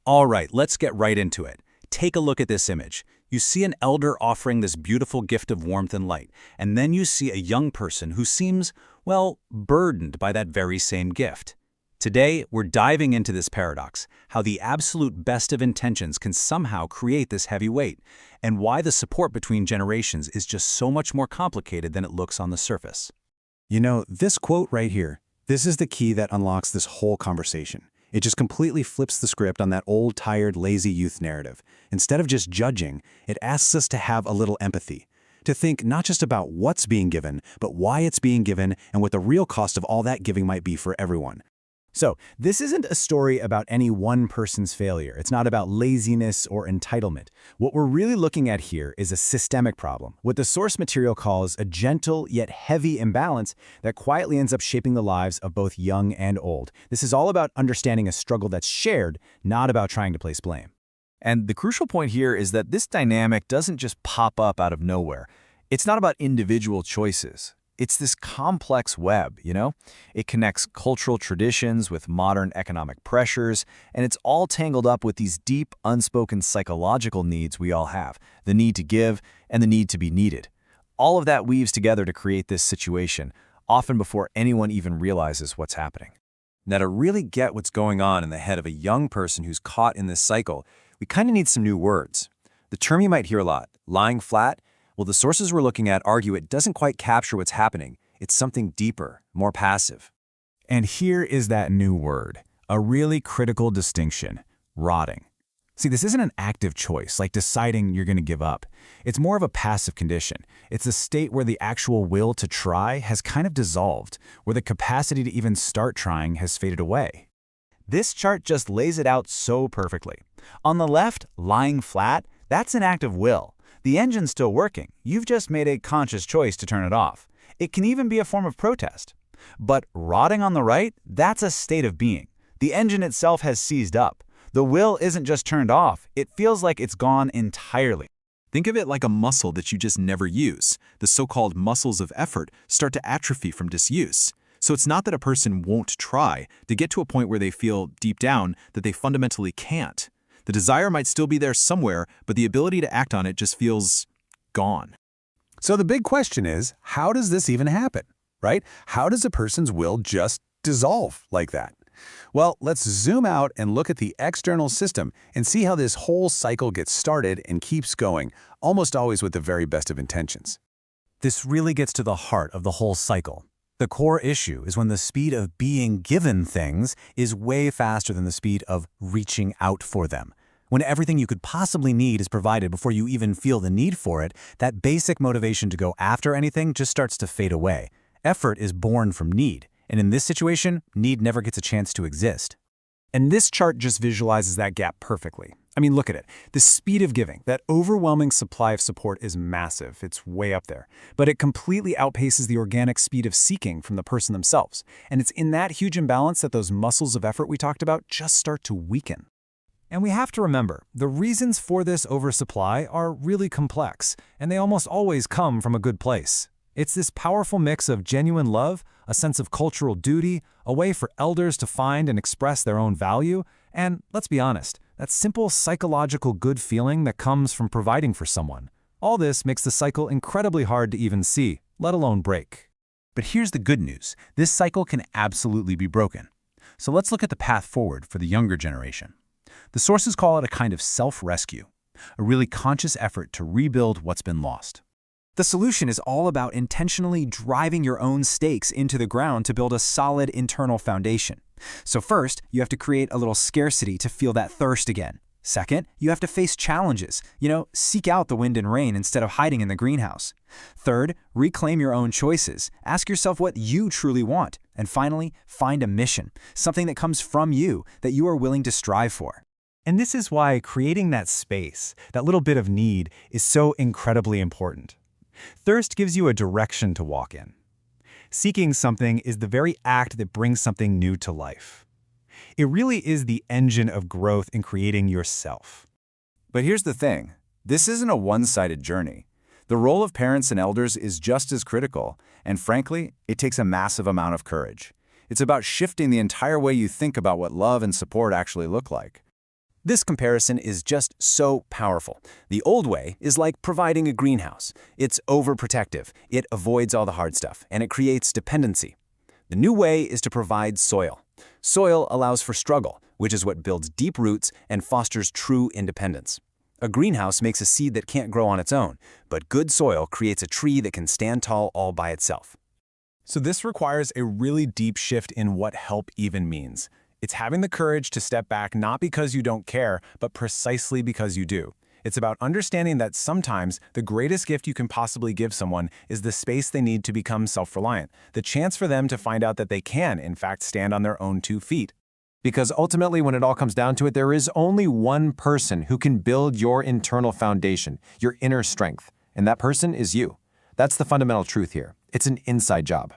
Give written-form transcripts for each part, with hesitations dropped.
All right, let's get right into it. Take a look at this image. You see an elder offering this beautiful gift of warmth and light, and then you see a young person who seems, well, burdened by that very same gift. Today, we're diving into this paradox, how the absolute best of intentions can somehow create this heavy weight, and why the support between generations is just so much more complicated than it looks on the surface. You know, this quote right here, this is the key that unlocks this whole conversation. It just completely flips the script on that old, tired, lazy youth narrative. Instead of just judging, it asks us to have a little empathy, to think not just about what's being given, but why it's being given and what the real cost of all that giving might be for everyone. So, this isn't a story about any one person's failure. It's not about laziness or entitlement. What we're really looking at here is a systemic problem, what the source material calls a gentle yet heavy imbalance that quietly ends up shaping the lives of both young and old. This is all about understanding a struggle that's shared, not about trying to place blame. And the crucial point here is that this dynamic doesn't just pop up out of nowhere. It's not about individual choices. It's this complex web, you know? It connects cultural traditions with modern economic pressures, and it's all tangled up with these deep, unspoken psychological needs we all have, the need to give and the need to be needed. All of that weaves together to create this situation, often before anyone even realizes what's happening. Now, to really get what's going on in the head of a young person who's caught in this cycle, we kind of need some new words. The term you might hear a lot, lying flat, well, the sources we're looking at argue it doesn't quite capture what's happening. It's something deeper, more passive. And here is that new word, a really critical distinction, rotting. See, this isn't an active choice, like deciding you're going to give up. It's more of a passive condition. It's a state where the actual will to try has kind of dissolved, where the capacity to even start trying has faded away. This chart just lays it out so perfectly. On the left, lying flat, that's an act of will. The engine's still working. You've just made a conscious choice to turn it off. It can even be a form of protest. But rotting on the right, that's a state of being. The engine itself has seized up. The will isn't just turned off. It feels like it's gone entirely. Think of it like a muscle that you just never use. The so-called muscles of effort start to atrophy from disuse. So it's not that a person won't try to get to a point where they feel deep down that they fundamentally can't. The desire might still be there somewhere, but the ability to act on it just feels gone. So the big question is, how does this even happen, right? How does a person's will just dissolve like that? Well, let's zoom out and look at the external system and see how this whole cycle gets started and keeps going, almost always with the very best of intentions. This really gets to the heart of the whole cycle. The core issue is when the speed of being given things is way faster than the speed of reaching out for them. When everything you could possibly need is provided before you even feel the need for it, that basic motivation to go after anything just starts to fade away. Effort is born from need, and in this situation, need never gets a chance to exist. And this chart just visualizes that gap perfectly. I mean, look at it. The speed of giving, that overwhelming supply of support is massive. It's way up there. But it completely outpaces the organic speed of seeking from the person themselves. And it's in that huge imbalance that those muscles of effort we talked about just start to weaken. And we have to remember, the reasons for this oversupply are really complex, and they almost always come from a good place. It's this powerful mix of genuine love, a sense of cultural duty, a way for elders to find and express their own value, and, let's be honest, that simple psychological good feeling that comes from providing for someone. All this makes the cycle incredibly hard to even see, let alone break. But here's the good news. This cycle can absolutely be broken. So let's look at the path forward for the younger generation. The sources call it a kind of self-rescue, a really conscious effort to rebuild what's been lost. The solution is all about intentionally driving your own stakes into the ground to build a solid internal foundation. So first, you have to create a little scarcity to feel that thirst again. Second, you have to face challenges. Seek out the wind and rain instead of hiding in the greenhouse. Third, reclaim your own choices. Ask yourself what you truly want. And finally, find a mission, something that comes from you that you are willing to strive for. And this is why creating that space, that little bit of need, is so incredibly important. Thirst gives you a direction to walk in. Seeking something is the very act that brings something new to life. It really is the engine of growth in creating yourself. But here's the thing. This isn't a one-sided journey. The role of parents and elders is just as critical, and frankly, it takes a massive amount of courage. It's about shifting the entire way you think about what love and support actually look like. This comparison is just so powerful. The old way is like providing a greenhouse. It's overprotective, it avoids all the hard stuff, and it creates dependency. The new way is to provide soil. Soil allows for struggle, which is what builds deep roots and fosters true independence. A greenhouse makes a seed that can't grow on its own, but good soil creates a tree that can stand tall all by itself. So this requires a really deep shift in what help even means. It's having the courage to step back not because you don't care, but precisely because you do. It's about understanding that sometimes the greatest gift you can possibly give someone is the space they need to become self-reliant, the chance for them to find out that they can, in fact, stand on their own 2 feet. Because ultimately, when it all comes down to it, there is only one person who can build your internal foundation, your inner strength, and that person is you. That's the fundamental truth here. It's an inside job.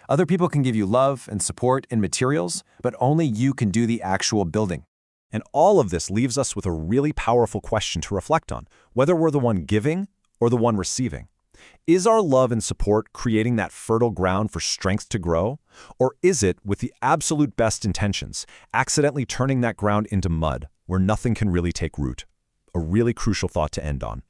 Other people can give you love and support and materials, but only you can do the actual building. And all of this leaves us with a really powerful question to reflect on, whether we're the one giving or the one receiving. Is our love and support creating that fertile ground for strength to grow? Or is it, with the absolute best intentions, accidentally turning that ground into mud where nothing can really take root? A really crucial thought to end on.